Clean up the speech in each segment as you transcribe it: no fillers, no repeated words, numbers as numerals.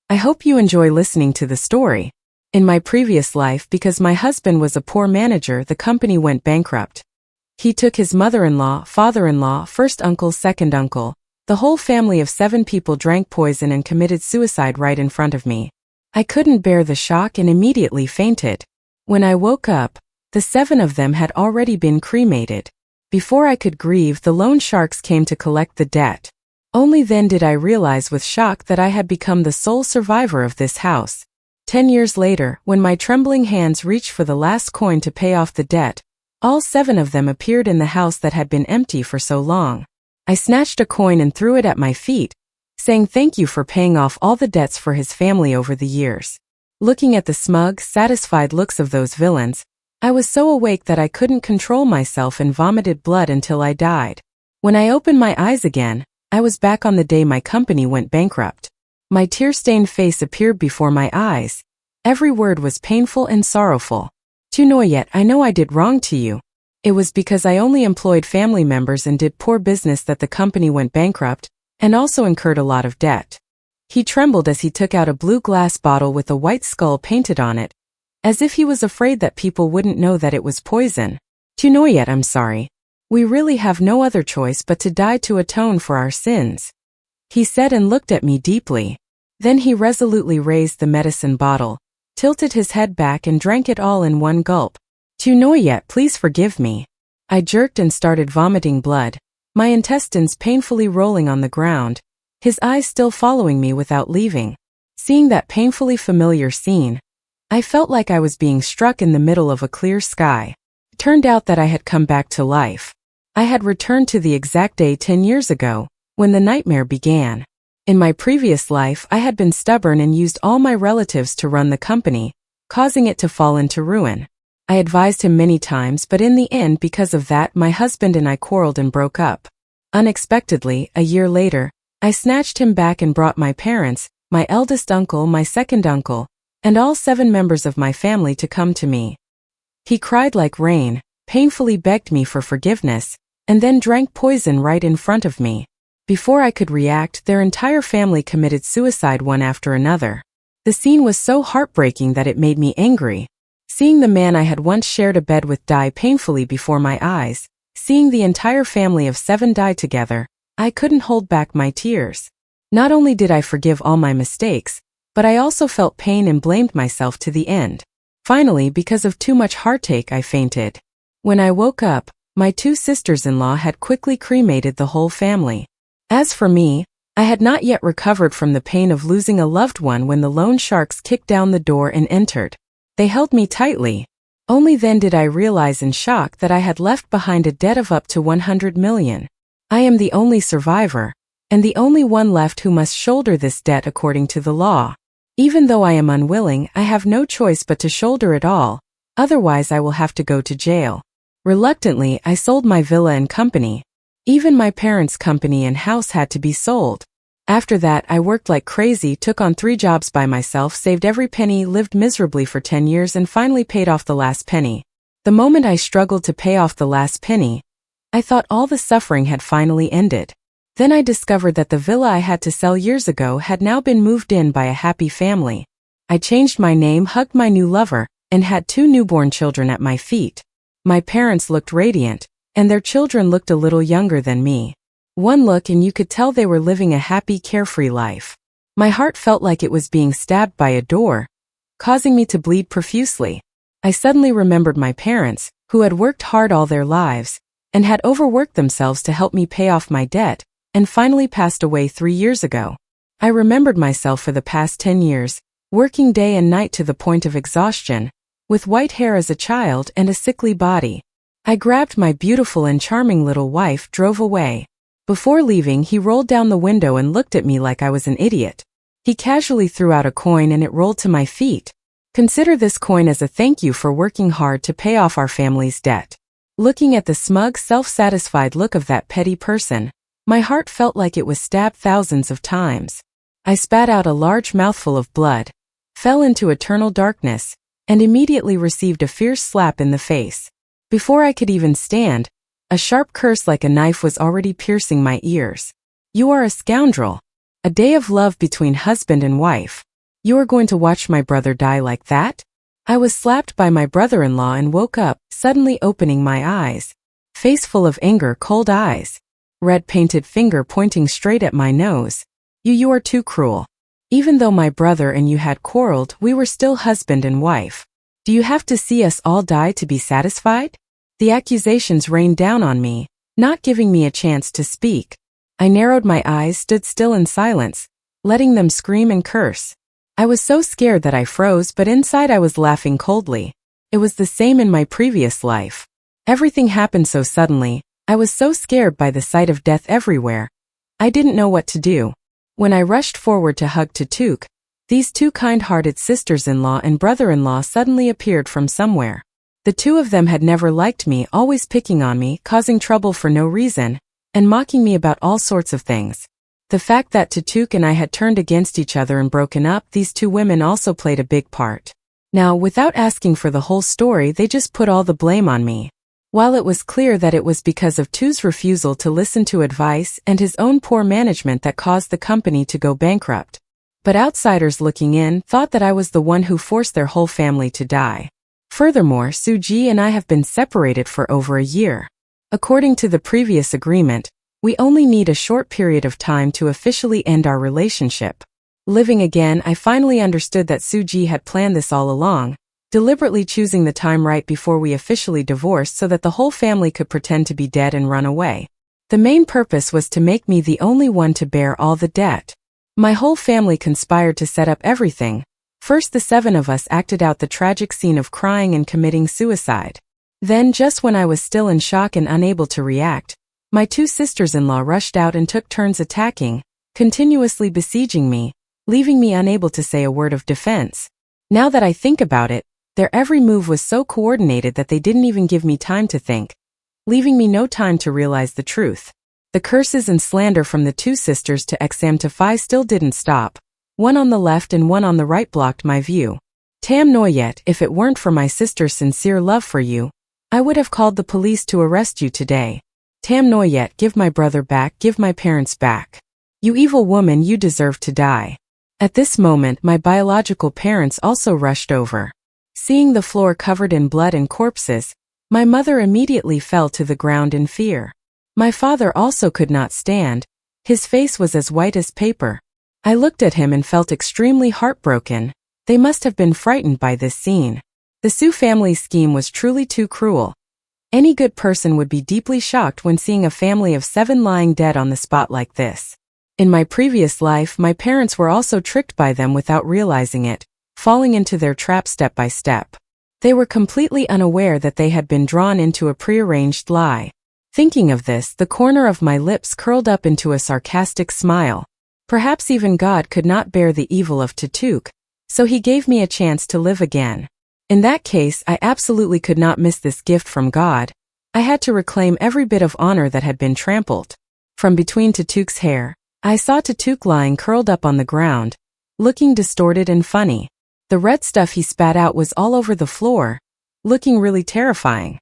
I hope you enjoy listening to the story. In my previous life, because my husband was a poor manager, the company went bankrupt. He took his mother-in-law, father-in-law, first uncle, second uncle. The whole family of 7 people drank poison and committed suicide right in front of me. I couldn't bear the shock and immediately fainted. When I woke up, the 7 of them had already been cremated. Before I could grieve, the loan sharks came to collect the debt. Only then did I realize with shock that I had become the sole survivor of this house. 10 years later, when my trembling hands reached for the last coin to pay off the debt, all 7 of them appeared in the house that had been empty for so long. I snatched a coin and threw it at my feet, saying thank you for paying off all the debts for his family over the years. Looking at the smug, satisfied looks of those villains, I was so awake that I couldn't control myself and vomited blood until I died. When I opened my eyes again, I was back on the day my company went bankrupt. My tear-stained face appeared before my eyes. Every word was painful and sorrowful. Tu know yet, I know I did wrong to you. It was because I only employed family members and did poor business that the company went bankrupt, and also incurred a lot of debt. He trembled as he took out a blue glass bottle with a white skull painted on it, as if he was afraid that people wouldn't know that it was poison. Tu know yet, I'm sorry. We really have no other choice but to die to atone for our sins, he said and looked at me deeply. Then he resolutely raised the medicine bottle, tilted his head back and drank it all in one gulp. Tu know yet, please forgive me. I jerked and started vomiting blood, my intestines painfully rolling on the ground, his eyes still following me without leaving. Seeing that painfully familiar scene, I felt like I was being struck in the middle of a clear sky. It turned out that I had come back to life. I had returned to the exact day 10 years ago, when the nightmare began. In my previous life, I had been stubborn and used all my relatives to run the company, causing it to fall into ruin. I advised him many times, but in the end, because of that, my husband and I quarreled and broke up. Unexpectedly, a year later, I snatched him back and brought my parents, my eldest uncle, my second uncle, and all 7 members of my family to come to me. He cried like rain, painfully begged me for forgiveness, and then drank poison right in front of me. Before I could react, their entire family committed suicide one after another. The scene was so heartbreaking that it made me angry. Seeing the man I had once shared a bed with die painfully before my eyes, seeing the entire family of 7 die together, I couldn't hold back my tears. Not only did I forgive all my mistakes, but I also felt pain and blamed myself to the end. Finally, because of too much heartache, I fainted. When I woke up, my 2 sisters-in-law had quickly cremated the whole family. As for me, I had not yet recovered from the pain of losing a loved one when the loan sharks kicked down the door and entered. They held me tightly. Only then did I realize in shock that I had left behind a debt of up to 100 million. I am the only survivor, and the only one left who must shoulder this debt according to the law. Even though I am unwilling, I have no choice but to shoulder it all, otherwise I will have to go to jail. Reluctantly, I sold my villa and company. Even my parents' company and house had to be sold. After that, I worked like crazy, took on 3 jobs by myself, saved every penny, lived miserably for 10 years and finally paid off the last penny. The moment I struggled to pay off the last penny, I thought all the suffering had finally ended. Then I discovered that the villa I had to sell years ago had now been moved in by a happy family. I changed my name, hugged my new lover, and had 2 newborn children at my feet. My parents looked radiant, and their children looked a little younger than me. One look and you could tell they were living a happy, carefree life. My heart felt like it was being stabbed by a door, causing me to bleed profusely. I suddenly remembered my parents, who had worked hard all their lives, and had overworked themselves to help me pay off my debt, and finally passed away 3 years ago. I remembered myself for the past 10 years, working day and night to the point of exhaustion, with white hair as a child and a sickly body. I grabbed my beautiful and charming little wife, drove away. Before leaving, he rolled down the window and looked at me like I was an idiot. He casually threw out a coin and it rolled to my feet. Consider this coin as a thank you for working hard to pay off our family's debt. Looking at the smug, self-satisfied look of that petty person, my heart felt like it was stabbed thousands of times. I spat out a large mouthful of blood, fell into eternal darkness, and immediately received a fierce slap in the face. Before I could even stand, a sharp curse like a knife was already piercing my ears. You are a scoundrel. A day of love between husband and wife. You are going to watch my brother die like that? I was slapped by my brother-in-law and woke up, suddenly opening my eyes. Face full of anger, cold eyes. Red painted finger pointing straight at my nose. You are too cruel. Even though my brother and you had quarreled, we were still husband and wife. Do you have to see us all die to be satisfied? The accusations rained down on me, not giving me a chance to speak. I narrowed my eyes, stood still in silence, letting them scream and curse. I was so scared that I froze, but inside I was laughing coldly. It was the same in my previous life. Everything happened so suddenly. I was so scared by the sight of death everywhere. I didn't know what to do. When I rushed forward to hug Tatuk, these two kind-hearted sisters-in-law and brother-in-law suddenly appeared from somewhere. The two of them had never liked me, always picking on me, causing trouble for no reason, and mocking me about all sorts of things. The fact that Tatuk and I had turned against each other and broken up, these two women also played a big part. Now, without asking for the whole story, they just put all the blame on me. While it was clear that it was because of Tu's refusal to listen to advice and his own poor management that caused the company to go bankrupt. But outsiders looking in thought that I was the one who forced their whole family to die. Furthermore, Suji and I have been separated for over a year. According to the previous agreement, we only need a short period of time to officially end our relationship. Living again, I finally understood that Suji had planned this all along, deliberately choosing the time right before we officially divorced so that the whole family could pretend to be dead and run away. The main purpose was to make me the only one to bear all the debt. My whole family conspired to set up everything. First, the 7 of us acted out the tragic scene of crying and committing suicide. Then, just when I was still in shock and unable to react, my 2 sisters-in-law rushed out and took turns attacking, continuously besieging me, leaving me unable to say a word of defense. Now that I think about it, their every move was so coordinated that they didn't even give me time to think, leaving me no time to realize the truth. The curses and slander from the 2 sisters to Examtify still didn't stop. One on the left and one on the right blocked my view. Tam Noyet, if it weren't for my sister's sincere love for you, I would have called the police to arrest you today. Tam Noyet, give my brother back, give my parents back. You evil woman, you deserve to die. At this moment, my biological parents also rushed over. Seeing the floor covered in blood and corpses, my mother immediately fell to the ground in fear. My father also could not stand. His face was as white as paper. I looked at him and felt extremely heartbroken. They must have been frightened by this scene. The Su family's scheme was truly too cruel. Any good person would be deeply shocked when seeing a family of 7 lying dead on the spot like this. In my previous life, my parents were also tricked by them without realizing it, falling into their trap step by step. They were completely unaware that they had been drawn into a prearranged lie. Thinking of this, the corner of my lips curled up into a sarcastic smile. Perhaps even God could not bear the evil of Tatuk, so he gave me a chance to live again. In that case, I absolutely could not miss this gift from God. I had to reclaim every bit of honor that had been trampled. From between Tatuk's hair, I saw Tatuk lying curled up on the ground, looking distorted and funny. The red stuff he spat out was all over the floor, looking really terrifying.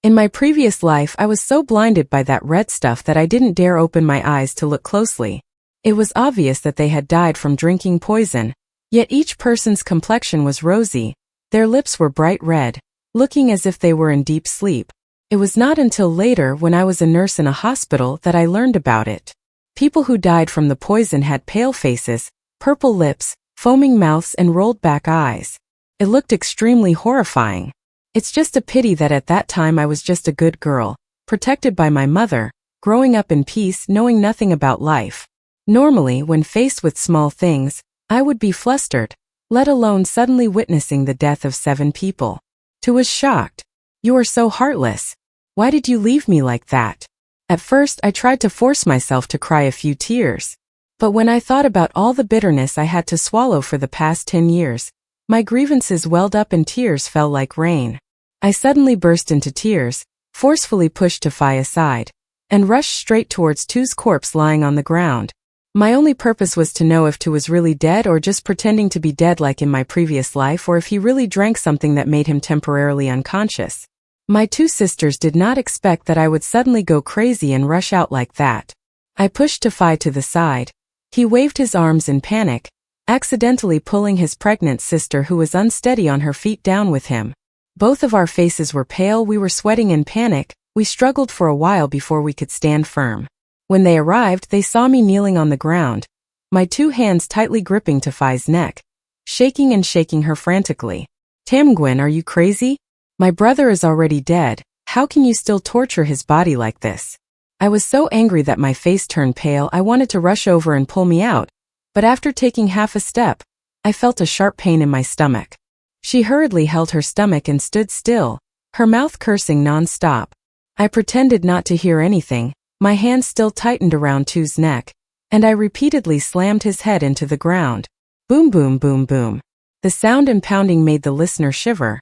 In my previous life, I was so blinded by that red stuff that I didn't dare open my eyes to look closely. It was obvious that they had died from drinking poison, yet each person's complexion was rosy. Their lips were bright red, looking as if they were in deep sleep. It was not until later, when I was a nurse in a hospital, that I learned about it. People who died from the poison had pale faces, purple lips, foaming mouths and rolled back eyes. It looked extremely horrifying. It's just a pity that at that time I was just a good girl, protected by my mother, growing up in peace, knowing nothing about life. Normally, when faced with small things, I would be flustered, let alone suddenly witnessing the death of 7 people. Tu was shocked. You are so heartless. Why did you leave me like that? At first, I tried to force myself to cry a few tears. But when I thought about all the bitterness I had to swallow for the past 10 years, my grievances welled up and tears fell like rain. I suddenly burst into tears, forcefully pushed Tafai aside, and rushed straight towards Tu's corpse lying on the ground. My only purpose was to know if Tu was really dead or just pretending to be dead like in my previous life, or if he really drank something that made him temporarily unconscious. My 2 sisters did not expect that I would suddenly go crazy and rush out like that. I pushed Tafai to the side. He waved his arms in panic, accidentally pulling his pregnant sister who was unsteady on her feet down with him. Both of our faces were pale, we were sweating in panic, we struggled for a while before we could stand firm. When they arrived, they saw me kneeling on the ground, my 2 hands tightly gripping Tafai's neck, shaking and shaking her frantically. Tamgwen, are you crazy? My brother is already dead, how can you still torture his body like this? I was so angry that my face turned pale. I wanted to rush over and pull me out, but after taking half a step, I felt a sharp pain in my stomach. She hurriedly held her stomach and stood still, her mouth cursing non-stop. I pretended not to hear anything, my hands still tightened around Tu's neck, and I repeatedly slammed his head into the ground. Boom boom boom boom. The sound and pounding made the listener shiver.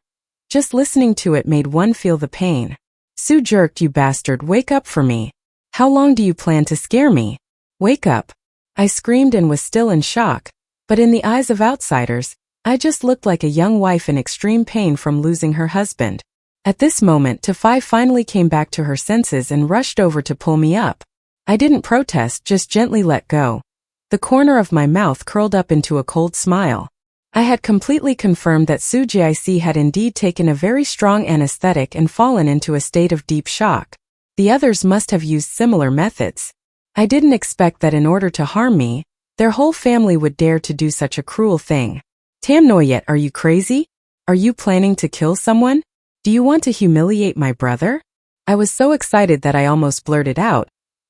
Just listening to it made one feel the pain. Su jerked, you bastard, wake up for me. How long do you plan to scare me? Wake up. I screamed and was still in shock, but in the eyes of outsiders, I just looked like a young wife in extreme pain from losing her husband. At this moment, Tafai finally came back to her senses and rushed over to pull me up. I didn't protest, just gently let go. The corner of my mouth curled up into a cold smile. I had completely confirmed that Su Jic had indeed taken a very strong anesthetic and fallen into a state of deep shock. The others must have used similar methods. I didn't expect that in order to harm me, their whole family would dare to do such a cruel thing. Tamnoyet, are you crazy? Are you planning to kill someone? Do you want to humiliate my brother? I was so excited that I almost blurted out,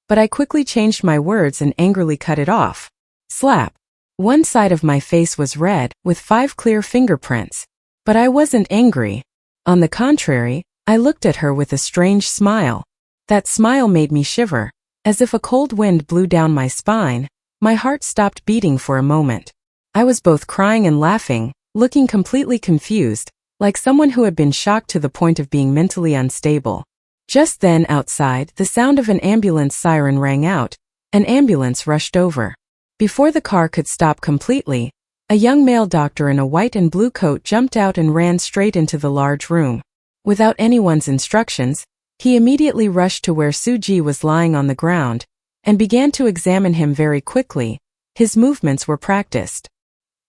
but I quickly changed my words and angrily cut it off. Slap. One side of my face was red, with 5 clear fingerprints. But I wasn't angry. On the contrary, I looked at her with a strange smile. That smile made me shiver. As if a cold wind blew down my spine, my heart stopped beating for a moment. I was both crying and laughing, looking completely confused, like someone who had been shocked to the point of being mentally unstable. Just then, outside, the sound of an ambulance siren rang out. An ambulance rushed over. Before the car could stop completely, a young male doctor in a white and blue coat jumped out and ran straight into the large room. Without anyone's instructions, he immediately rushed to where Suji was lying on the ground, and began to examine him very quickly. His movements were practiced.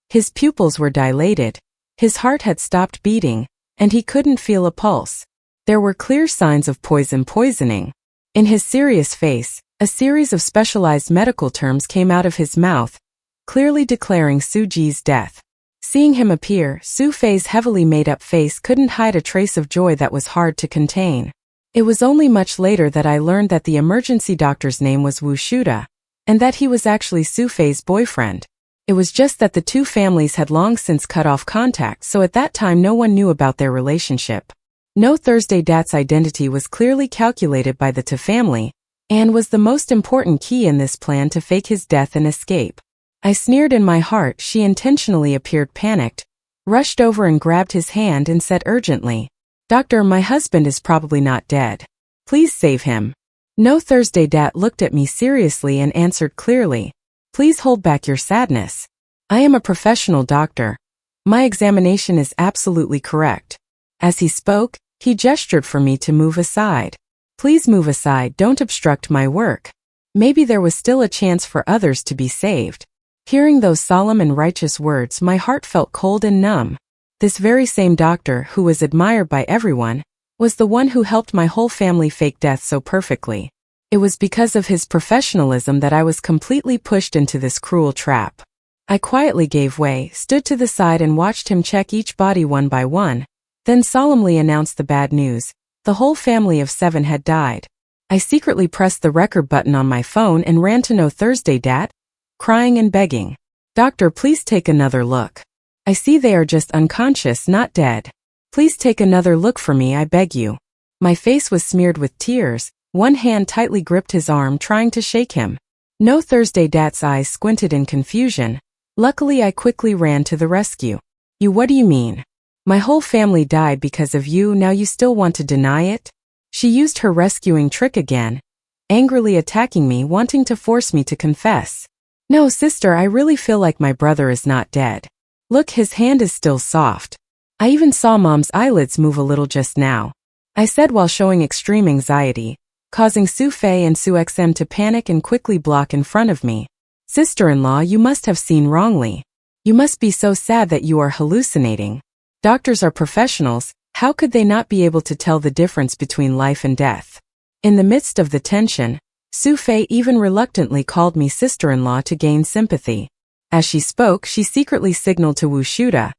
His pupils were dilated, his heart had stopped beating, and he couldn't feel a pulse. There were clear signs of poisoning. In his serious face, a series of specialized medical terms came out of his mouth, clearly declaring Suji's death. Seeing him appear, Su Fei's heavily made-up face couldn't hide a trace of joy that was hard to contain. It was only much later that I learned that the emergency doctor's name was Wu Shuda, and that he was actually Su Fei's boyfriend. It was just that the two families had long since cut off contact, so at that time no one knew about their relationship. No Thursday Dat's identity was clearly calculated by the Ta family, and was the most important key in this plan to fake his death and escape. I sneered in my heart. She intentionally appeared panicked, rushed over and grabbed his hand and said urgently, "Doctor, my husband is probably not dead. Please save him." No Thursday Dat looked at me seriously and answered clearly, "Please hold back your sadness. I am a professional doctor. My examination is absolutely correct." As he spoke, he gestured for me to move aside. "Please move aside, don't obstruct my work." Maybe there was still a chance for others to be saved. Hearing those solemn and righteous words, my heart felt cold and numb. This very same doctor, who was admired by everyone, was the one who helped my whole family fake death so perfectly. It was because of his professionalism that I was completely pushed into this cruel trap. I quietly gave way, stood to the side and watched him check each body one by one, then solemnly announced the bad news. The whole family of 7 had died. I secretly pressed the record button on my phone and ran to No Thursday Dat, crying and begging, "Doctor, please take another look. I see they are just unconscious, not dead. Please take another look for me, I beg you." My face was smeared with tears. One hand tightly gripped his arm, trying to shake him. No Thursday Dat's eyes squinted in confusion. Luckily, I quickly ran to the rescue. "You, what do you mean? My whole family died because of you, now you still want to deny it?" She used her rescuing trick again, angrily attacking me, wanting to force me to confess. "No, sister, I really feel like my brother is not dead. Look, his hand is still soft. I even saw Mom's eyelids move a little just now," I said while showing extreme anxiety, causing Su Fei and Su XM to panic and quickly block in front of me. "Sister-in-law, you must have seen wrongly. You must be so sad that you are hallucinating. Doctors are professionals, how could they not be able to tell the difference between life and death? In the midst of the tension, Su Fei even reluctantly called me sister-in-law to gain sympathy. As she spoke, she secretly signaled to Wu Shuda,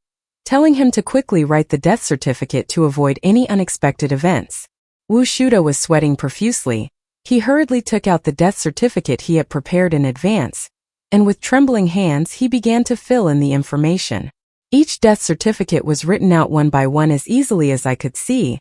telling him to quickly write the death certificate to avoid any unexpected events. Wu Shuda was sweating profusely. He hurriedly took out the death certificate he had prepared in advance, and with trembling hands he began to fill in the information. Each death certificate was written out one by one as easily as I could see.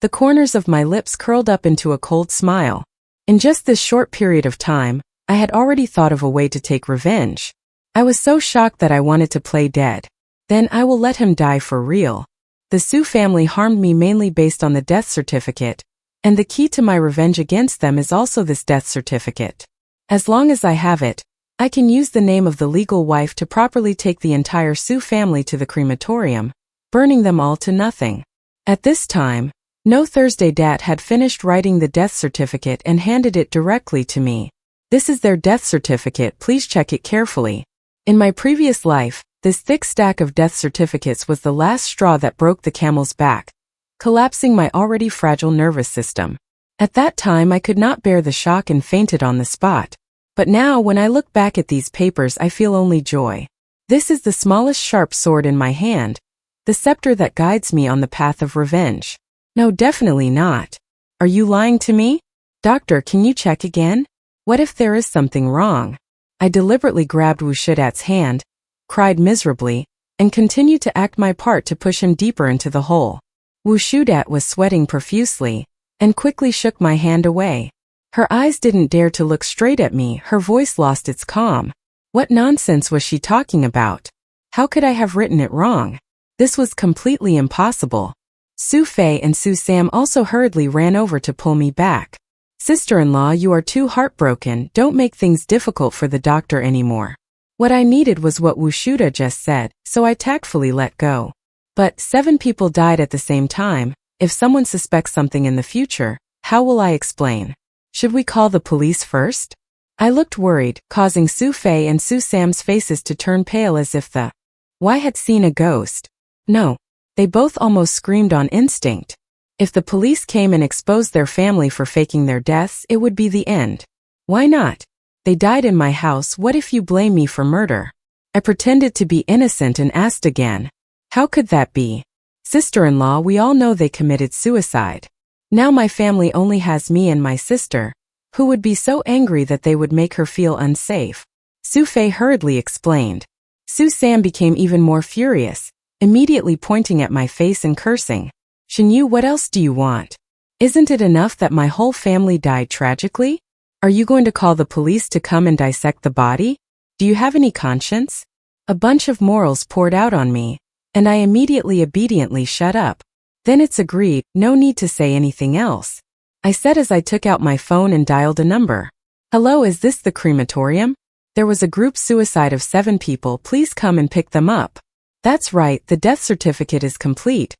The corners of my lips curled up into a cold smile. In just this short period of time, I had already thought of a way to take revenge. I was so shocked that I wanted to play dead. Then I will let him die for real. The Su family harmed me mainly based on the death certificate, and the key to my revenge against them is also this death certificate. As long as I have it, I can use the name of the legal wife to properly take the entire Su family to the crematorium, burning them all to nothing. At this time, No Thursday Dat had finished writing the death certificate and handed it directly to me. This is their death certificate, please check it carefully. In my previous life, this thick stack of death certificates was the last straw that broke the camel's back, collapsing my already fragile nervous system. At that time I could not bear the shock and fainted on the spot. But now when I look back at these papers I feel only joy. This is the smallest sharp sword in my hand, the scepter that guides me on the path of revenge. No, definitely not. Are you lying to me? Doctor, can you check again? What if there is something wrong? I deliberately grabbed Wu Shudat's hand, cried miserably, and continued to act my part to push him deeper into the hole. Wu Shudat was sweating profusely, and quickly shook my hand away. Her eyes didn't dare to look straight at me, her voice lost its calm. What nonsense was she talking about? How could I have written it wrong? This was completely impossible. Su Fei and Su Sam also hurriedly ran over to pull me back. Sister-in-law, you are too heartbroken, don't make things difficult for the doctor anymore. What I needed was what Wu Shuda just said, so I tactfully let go. But 7 people died at the same time. If someone suspects something in the future, how will I explain? Should we call the police first? I looked worried, causing Su Fei and Su Sam's faces to turn pale as if the Y had seen a ghost. No. They both almost screamed on instinct. If the police came and exposed their family for faking their deaths, it would be the end. Why not? They died in my house, what if you blame me for murder? I pretended to be innocent and asked again. How could that be? Sister-in-law, we all know they committed suicide. Now my family only has me and my sister, who would be so angry that they would make her feel unsafe. Su Fei hurriedly explained. Su Sam became even more furious, immediately pointing at my face and cursing. Shinyu, what else do you want? Isn't it enough that my whole family died tragically? Are you going to call the police to come and dissect the body? Do you have any conscience? A bunch of morals poured out on me, and I immediately obediently shut up. Then it's agreed, no need to say anything else. I said as I took out my phone and dialed a number. Hello, is this the crematorium? There was a group suicide of 7 people, please come and pick them up. That's right, the death certificate is complete.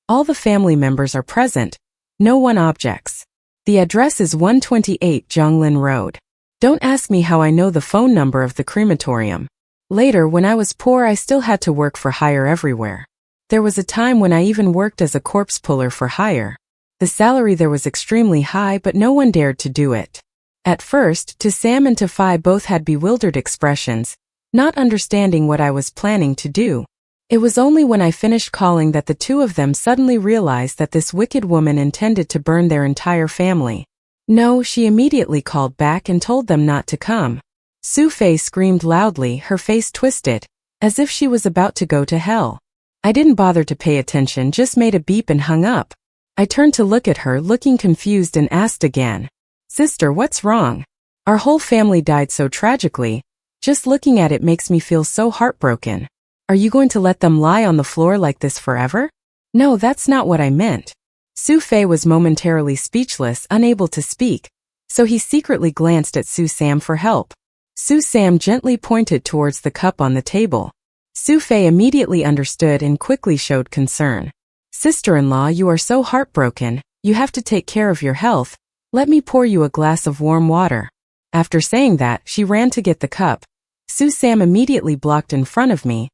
All the family members are present. No one objects. The address is 128 Zhonglin Road. Don't ask me how I know the phone number of the crematorium. Later, when I was poor, I still had to work for hire everywhere. There was a time when I even worked as a corpse puller for hire. The salary there was extremely high, but no one dared to do it. At first, To Sam and To Fi both had bewildered expressions, not understanding what I was planning to do. It was only when I finished calling that the 2 of them suddenly realized that this wicked woman intended to burn their entire family. No, she immediately called back and told them not to come. Su Fei screamed loudly, her face twisted, as if she was about to go to hell. I didn't bother to pay attention, just made a beep and hung up. I turned to look at her, looking confused, and asked again. Sister, what's wrong? Our whole family died so tragically. Just looking at it makes me feel so heartbroken. Are you going to let them lie on the floor like this forever? No, that's not what I meant. Su Fei was momentarily speechless, unable to speak, so he secretly glanced at Su Sam for help. Su Sam gently pointed towards the cup on the table. Su Fei immediately understood and quickly showed concern. Sister-in-law, you are so heartbroken, you have to take care of your health. Let me pour you a glass of warm water. After saying that, she ran to get the cup. Su Sam immediately blocked in front of me,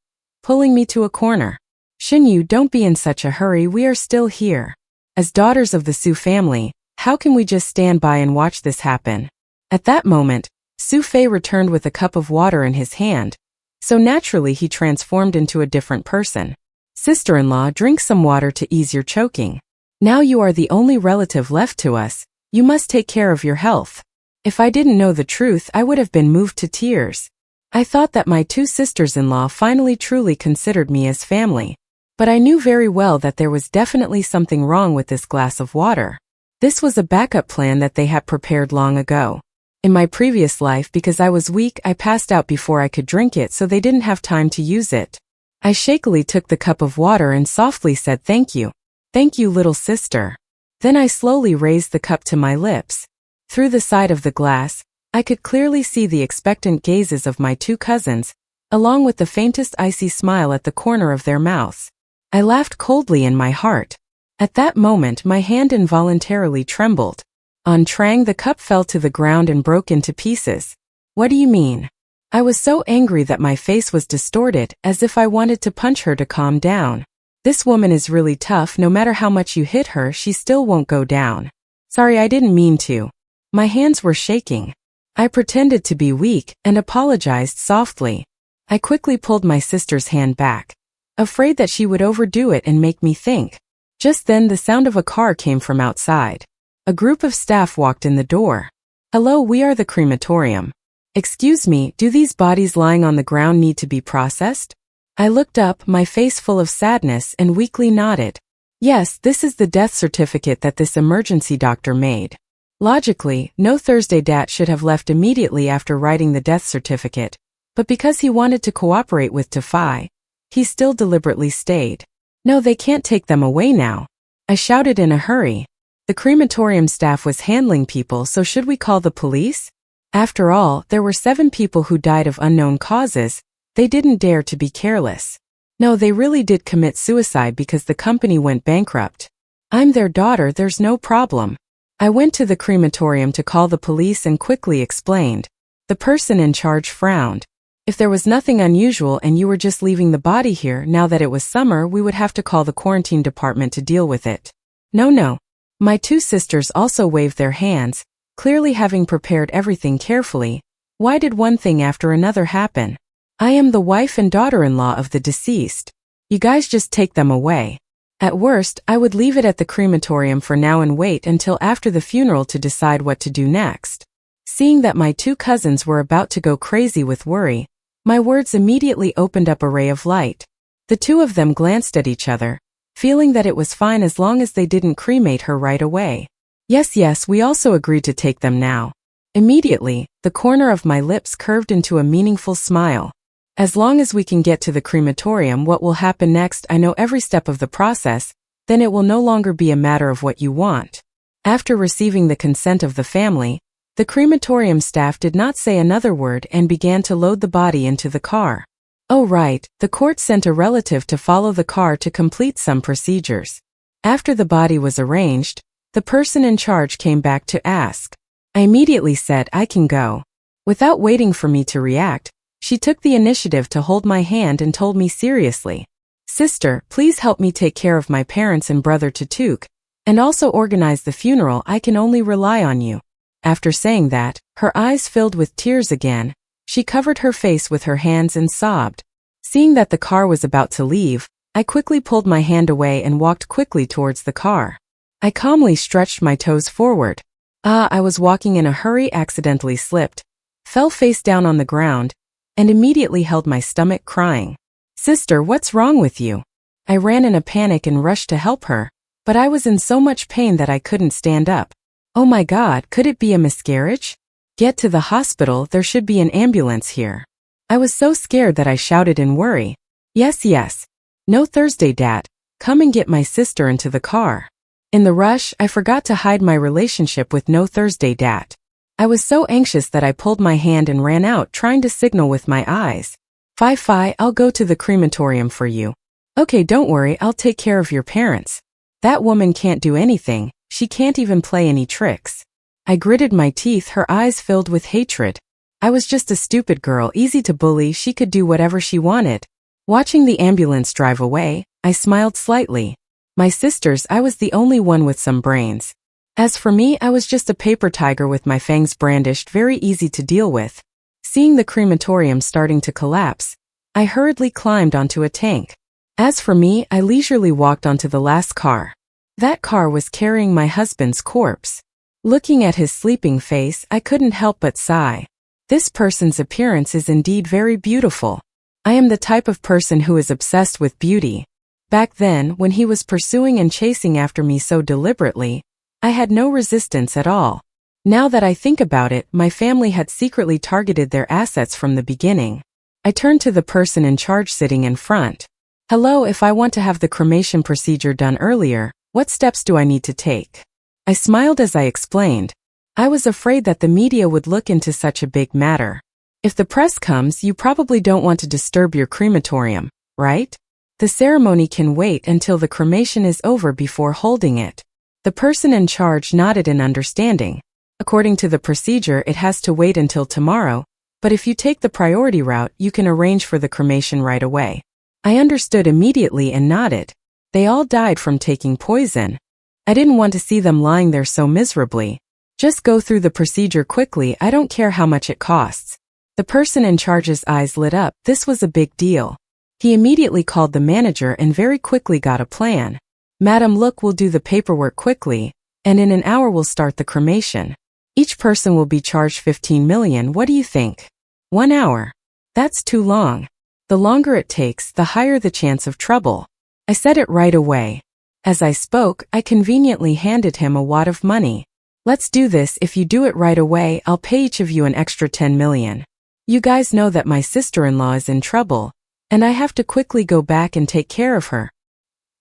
pulling me to a corner. Shinyu, don't be in such a hurry, we are still here. As daughters of the Su family, how can we just stand by and watch this happen? At that moment, Su Fei returned with a cup of water in his hand, so naturally he transformed into a different person. Sister-in-law, drink some water to ease your choking. Now you are the only relative left to us, you must take care of your health. If I didn't know the truth, I would have been moved to tears. I thought that my two sisters-in-law finally truly considered me as family. But I knew very well that there was definitely something wrong with this glass of water. This was a backup plan that they had prepared long ago. In my previous life, because I was weak, I passed out before I could drink it, so they didn't have time to use it. I shakily took the cup of water and softly said thank you. Thank you, little sister. Then I slowly raised the cup to my lips. Through the side of the glass, I could clearly see the expectant gazes of my two cousins, along with the faintest icy smile at the corner of their mouths. I laughed coldly in my heart. At that moment, my hand involuntarily trembled. On Trang, the cup fell to the ground and broke into pieces. What do you mean? I was so angry that my face was distorted, as if I wanted to punch her to calm down. This woman is really tough, no matter how much you hit her, she still won't go down. Sorry, I didn't mean to. My hands were shaking. I pretended to be weak and apologized softly. I quickly pulled my sister's hand back, afraid that she would overdo it and make me think. Just then the sound of a car came from outside. A group of staff walked in the door. Hello, we are the crematorium. Excuse me, do these bodies lying on the ground need to be processed? I looked up, my face full of sadness, and weakly nodded. Yes, this is the death certificate that this emergency doctor made. Logically, no Thursday Dat should have left immediately after writing the death certificate, but because he wanted to cooperate with Tafai, he still deliberately stayed. No, they can't take them away now. I shouted in a hurry. The crematorium staff was handling people, so should we call the police? After all, there were 7 people who died of unknown causes. They didn't dare to be careless. No, they really did commit suicide because the company went bankrupt. I'm their daughter, there's no problem. I went to the crematorium to call the police and quickly explained. The person in charge frowned. If there was nothing unusual and you were just leaving the body here, now that it was summer, we would have to call the quarantine department to deal with it. No. My two sisters also waved their hands, clearly having prepared everything carefully. Why did one thing after another happen? I am the wife and daughter-in-law of the deceased. You guys just take them away. At worst, I would leave it at the crematorium for now and wait until after the funeral to decide what to do next. Seeing that my two cousins were about to go crazy with worry, my words immediately opened up a ray of light. The two of them glanced at each other, feeling that it was fine as long as they didn't cremate her right away. Yes, we also agreed to take them now. Immediately, the corner of my lips curved into a meaningful smile. As long as we can get to the crematorium, what will happen next, I know every step of the process, then it will no longer be a matter of what you want. After receiving the consent of the family, the crematorium staff did not say another word and began to load the body into the car. Oh right, the court sent a relative to follow the car to complete some procedures. After the body was arranged, the person in charge came back to ask. I immediately said I can go. Without waiting for me to react, she took the initiative to hold my hand and told me seriously, "Sister, please help me take care of my parents and brother Tatuk, and also organize the funeral. I can only rely on you." After saying that, her eyes filled with tears again. She covered her face with her hands and sobbed. Seeing that the car was about to leave, I quickly pulled my hand away and walked quickly towards the car. I calmly stretched my toes forward. I was walking in a hurry, accidentally slipped, fell face down on the ground, and immediately held my stomach crying. "Sister, what's wrong with you?" I ran in a panic and rushed to help her, but I was in so much pain that I couldn't stand up. Oh my God, could it be a miscarriage? Get to the hospital, there should be an ambulance here. I was so scared that I shouted in worry. Yes. No Thursday Dat, come and get my sister into the car. In the rush, I forgot to hide my relationship with No Thursday Dat. I was so anxious that I pulled my hand and ran out trying to signal with my eyes. Fi, I'll go to the crematorium for you. Okay, don't worry, I'll take care of your parents. That woman can't do anything, she can't even play any tricks. I gritted my teeth, her eyes filled with hatred. I was just a stupid girl, easy to bully, she could do whatever she wanted. Watching the ambulance drive away, I smiled slightly. My sisters, I was the only one with some brains. As for me, I was just a paper tiger with my fangs brandished, very easy to deal with. Seeing the crematorium starting to collapse, I hurriedly climbed onto a tank. As for me, I leisurely walked onto the last car. That car was carrying my husband's corpse. Looking at his sleeping face, I couldn't help but sigh. This person's appearance is indeed very beautiful. I am the type of person who is obsessed with beauty. Back then, when he was pursuing and chasing after me so deliberately, I had no resistance at all. Now that I think about it, my family had secretly targeted their assets from the beginning. I turned to the person in charge sitting in front. Hello, if I want to have the cremation procedure done earlier, what steps do I need to take? I smiled as I explained. I was afraid that the media would look into such a big matter. If the press comes, you probably don't want to disturb your crematorium, right? The ceremony can wait until the cremation is over before holding it. The person in charge nodded in understanding. According to the procedure, it has to wait until tomorrow, but if you take the priority route, you can arrange for the cremation right away. I understood immediately and nodded. They all died from taking poison. I didn't want to see them lying there so miserably. Just go through the procedure quickly, I don't care how much it costs. The person in charge's eyes lit up. This was a big deal. He immediately called the manager and very quickly got a plan. Madam, look, we'll do the paperwork quickly, and in an hour we'll start the cremation. Each person will be charged 15 million, what do you think? 1 hour. That's too long. The longer it takes, the higher the chance of trouble. I said it right away. As I spoke, I conveniently handed him a wad of money. Let's do this, if you do it right away, I'll pay each of you an extra 10 million. You guys know that my sister-in-law is in trouble, and I have to quickly go back and take care of her.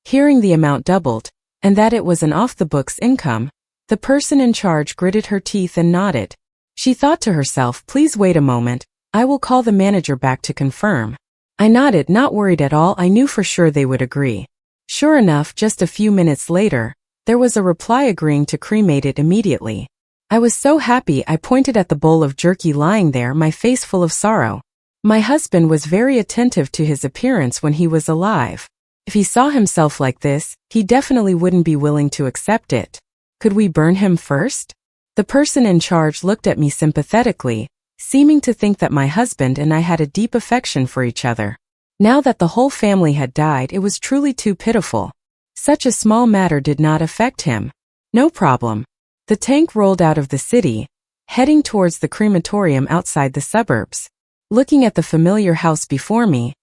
Hearing the amount doubled, and that it was an off-the-books income, the person in charge gritted her teeth and nodded. She thought to herself, please wait a moment, I will call the manager back to confirm. I nodded, not worried at all, I knew for sure they would agree. Sure enough, just a few minutes later, there was a reply agreeing to cremate it immediately. I was so happy I pointed at the bowl of jerky lying there, my face full of sorrow. My husband was very attentive to his appearance when he was alive. If he saw himself like this, he definitely wouldn't be willing to accept it. Could we burn him first? The person in charge looked at me sympathetically, seeming to think that my husband and I had a deep affection for each other. Now that the whole family had died, it was truly too pitiful. Such a small matter did not affect him. No problem. The tank rolled out of the city, heading towards the crematorium outside the suburbs. Looking at the familiar house before me,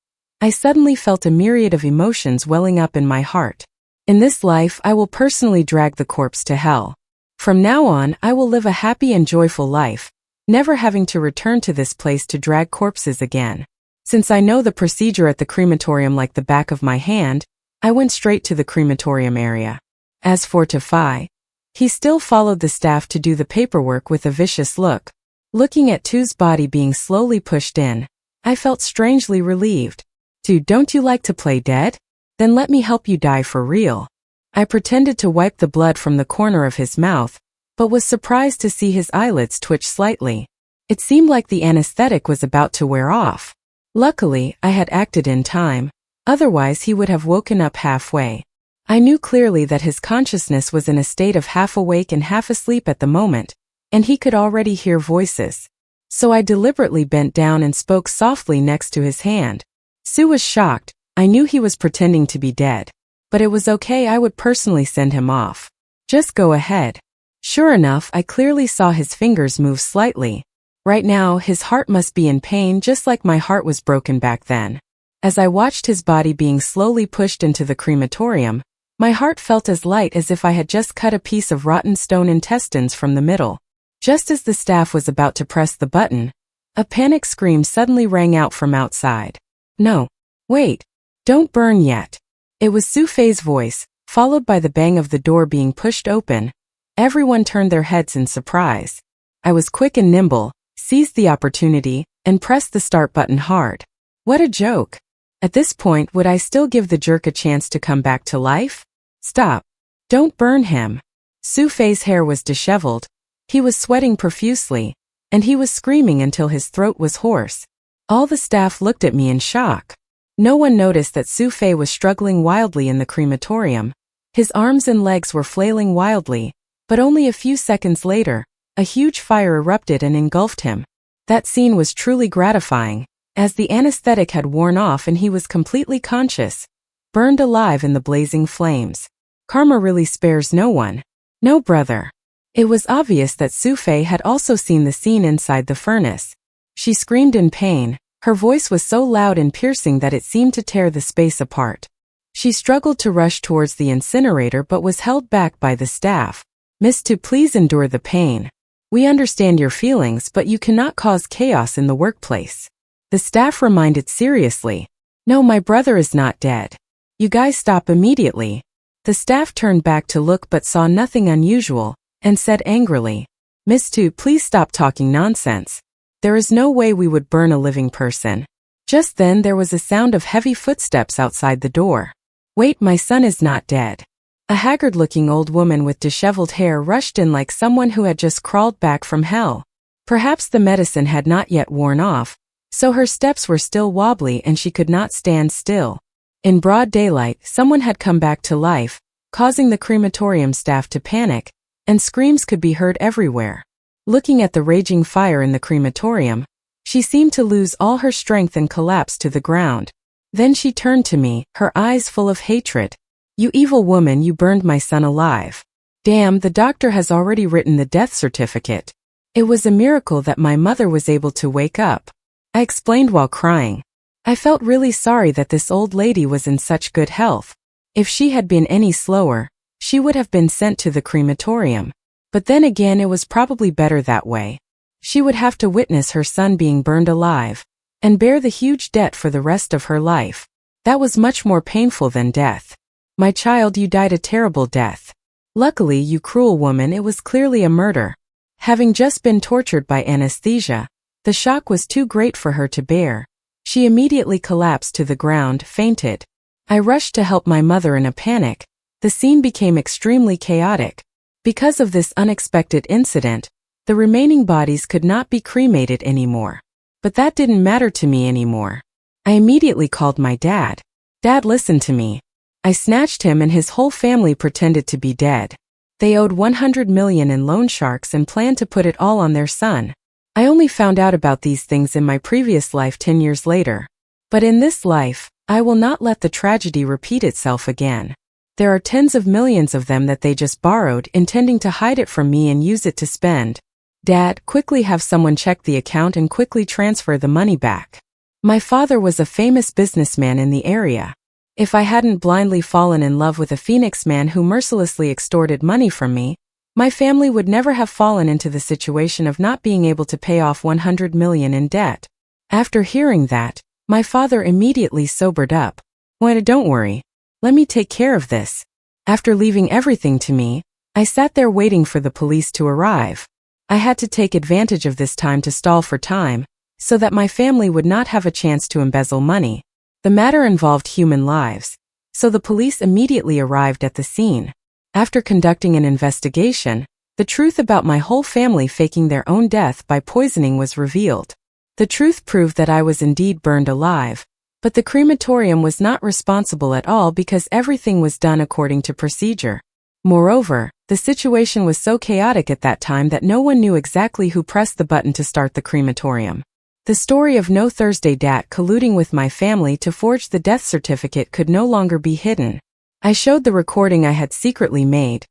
I suddenly felt a myriad of emotions welling up in my heart. In this life, I will personally drag the corpse to hell. From now on, I will live a happy and joyful life, never having to return to this place to drag corpses again. Since I know the procedure at the crematorium like the back of my hand, I went straight to the crematorium area. As for Tafai, he still followed the staff to do the paperwork with a vicious look. Looking at Tu's body being slowly pushed in, I felt strangely relieved. Tu, don't you like to play dead? Then let me help you die for real. I pretended to wipe the blood from the corner of his mouth, but was surprised to see his eyelids twitch slightly. It seemed like the anesthetic was about to wear off. Luckily, I had acted in time, otherwise he would have woken up halfway. I knew clearly that his consciousness was in a state of half awake and half asleep at the moment, and he could already hear voices. So I deliberately bent down and spoke softly next to his hand. Sue was shocked. I knew he was pretending to be dead. But it was okay, I would personally send him off. Just go ahead. Sure enough, I clearly saw his fingers move slightly. Right now, his heart must be in pain just like my heart was broken back then. As I watched his body being slowly pushed into the crematorium, my heart felt as light as if I had just cut a piece of rotten stone intestines from the middle. Just as the staff was about to press the button, a panic scream suddenly rang out from outside. No. Wait. Don't burn yet. It was Su Fei's voice, followed by the bang of the door being pushed open. Everyone turned their heads in surprise. I was quick and nimble, seized the opportunity, and pressed the start button hard. What a joke. At this point, would I still give the jerk a chance to come back to life? Stop. Don't burn him. Su Fei's hair was disheveled. He was sweating profusely, and he was screaming until his throat was hoarse. All the staff looked at me in shock. No one noticed that Su Fei was struggling wildly in the crematorium. His arms and legs were flailing wildly, but only a few seconds later, a huge fire erupted and engulfed him. That scene was truly gratifying, as the anesthetic had worn off and he was completely conscious, burned alive in the blazing flames. Karma really spares no one. No, brother. It was obvious that Su Fei had also seen the scene inside the furnace. She screamed in pain. Her voice was so loud and piercing that it seemed to tear the space apart. She struggled to rush towards the incinerator but was held back by the staff. Miss Tu, please endure the pain. We understand your feelings, but you cannot cause chaos in the workplace. The staff reminded seriously. No, my brother is not dead. You guys stop immediately. The staff turned back to look but saw nothing unusual, and said angrily, Miss Tu, please stop talking nonsense. There is no way we would burn a living person. Just then there was a sound of heavy footsteps outside the door. Wait, my son is not dead. A haggard-looking old woman with disheveled hair rushed in like someone who had just crawled back from hell. Perhaps the medicine had not yet worn off, so her steps were still wobbly and she could not stand still. In broad daylight, someone had come back to life, causing the crematorium staff to panic, and screams could be heard everywhere. Looking at the raging fire in the crematorium, she seemed to lose all her strength and collapse to the ground. Then she turned to me, her eyes full of hatred. You evil woman, you burned my son alive. Damn, the doctor has already written the death certificate. It was a miracle that my mother was able to wake up. I explained while crying. I felt really sorry that this old lady was in such good health. If she had been any slower, she would have been sent to the crematorium. But then again, it was probably better that way. She would have to witness her son being burned alive, and bear the huge debt for the rest of her life. That was much more painful than death. My child, you died a terrible death. Luckily, you cruel woman, it was clearly a murder. Having just been tortured by anesthesia, the shock was too great for her to bear. She immediately collapsed to the ground, fainted. I rushed to help my mother in a panic. The scene became extremely chaotic. Because of this unexpected incident, the remaining bodies could not be cremated anymore. But that didn't matter to me anymore. I immediately called my dad. Dad, listen to me. I snatched him and his whole family pretended to be dead. They owed 100 million in loan sharks and planned to put it all on their son. I only found out about these things in my previous life 10 years later. But in this life, I will not let the tragedy repeat itself again. There are tens of millions of them that they just borrowed, intending to hide it from me and use it to spend. Dad, quickly have someone check the account and quickly transfer the money back. My father was a famous businessman in the area. If I hadn't blindly fallen in love with a Phoenix man who mercilessly extorted money from me, my family would never have fallen into the situation of not being able to pay off 100 million in debt. After hearing that, my father immediately sobered up. Well, don't worry. Let me take care of this. After leaving everything to me, I sat there waiting for the police to arrive. I had to take advantage of this time to stall for time, so that my family would not have a chance to embezzle money. The matter involved human lives, so the police immediately arrived at the scene. After conducting an investigation, the truth about my whole family faking their own death by poisoning was revealed. The truth proved that I was indeed burned alive, but the crematorium was not responsible at all because everything was done according to procedure. Moreover, the situation was so chaotic at that time that no one knew exactly who pressed the button to start the crematorium. The story of No Thursday Dat colluding with my family to forge the death certificate could no longer be hidden. I showed the recording I had secretly made.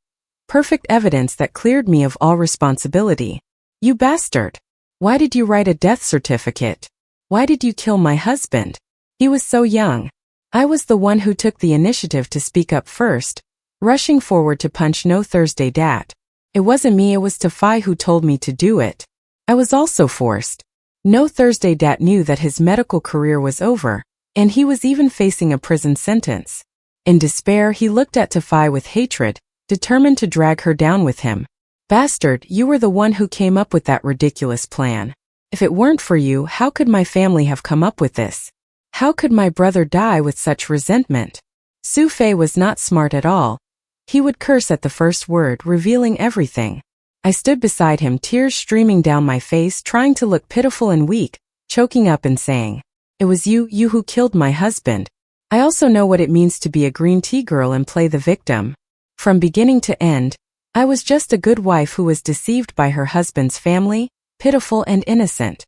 Perfect evidence that cleared me of all responsibility. You bastard! Why did you write a death certificate? Why did you kill my husband? He was so young. I was the one who took the initiative to speak up first, rushing forward to punch No Thursday Dat. It wasn't me, it was Tafai who told me to do it. I was also forced. No Thursday Dat knew that his medical career was over, and he was even facing a prison sentence. In despair, he looked at Tafai with hatred, determined to drag her down with him. Bastard, you were the one who came up with that ridiculous plan. If it weren't for you, how could my family have come up with this? How could my brother die with such resentment? Su Fei was not smart at all. He would curse at the first word, revealing everything. I stood beside him, tears streaming down my face, trying to look pitiful and weak, choking up and saying, It was you who killed my husband. I also know what it means to be a green tea girl and play the victim. From beginning to end, I was just a good wife who was deceived by her husband's family, pitiful and innocent.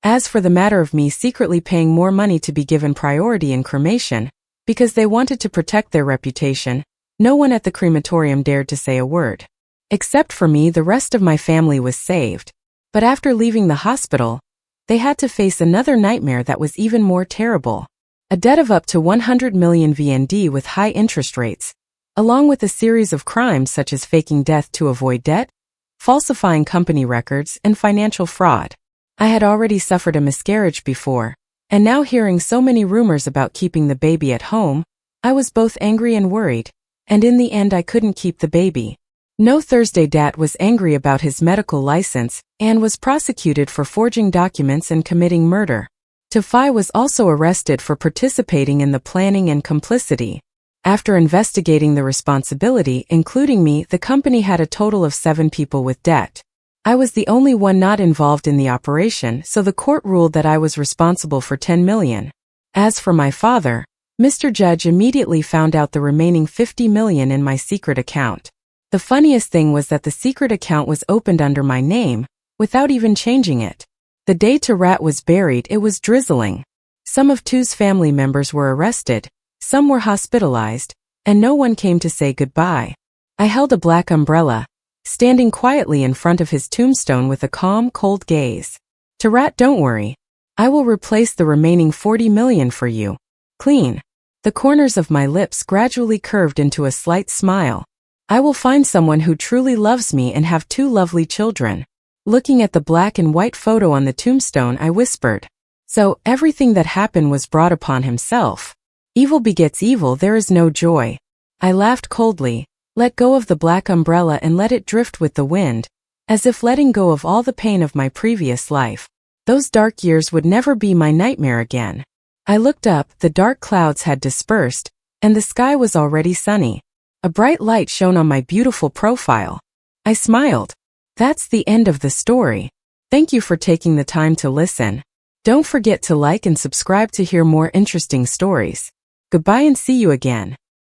As for the matter of me secretly paying more money to be given priority in cremation, because they wanted to protect their reputation, no one at the crematorium dared to say a word. Except for me, the rest of my family was saved. But after leaving the hospital, they had to face another nightmare that was even more terrible. A debt of up to 100 million VND with high interest rates, along with a series of crimes such as faking death to avoid debt, falsifying company records, and financial fraud. I had already suffered a miscarriage before, and now hearing so many rumors about keeping the baby at home, I was both angry and worried, and in the end I couldn't keep the baby. No Thursday Dat was angry about his medical license and was prosecuted for forging documents and committing murder. Tafai was also arrested for participating in the planning and complicity. After investigating the responsibility, including me, the company had a total of 7 people with debt. I was the only one not involved in the operation, so the court ruled that I was responsible for 10 million. As for my father, Mr. Judge immediately found out the remaining 50 million in my secret account. The funniest thing was that the secret account was opened under my name, without even changing it. The day Tarat was buried, it was drizzling. Some of Tu's family members were arrested, some were hospitalized, and no one came to say goodbye. I held a black umbrella, standing quietly in front of his tombstone with a calm, cold gaze. Tarat, don't worry. I will replace the remaining 40 million for you. Clean. The corners of my lips gradually curved into a slight smile. I will find someone who truly loves me and have 2 lovely children. Looking at the black and white photo on the tombstone, I whispered. So, everything that happened was brought upon himself. Evil begets evil, there is no joy. I laughed coldly, let go of the black umbrella and let it drift with the wind, as if letting go of all the pain of my previous life. Those dark years would never be my nightmare again. I looked up, the dark clouds had dispersed, and the sky was already sunny. A bright light shone on my beautiful profile. I smiled. That's the end of the story. Thank you for taking the time to listen. Don't forget to like and subscribe to hear more interesting stories. Goodbye and see you again.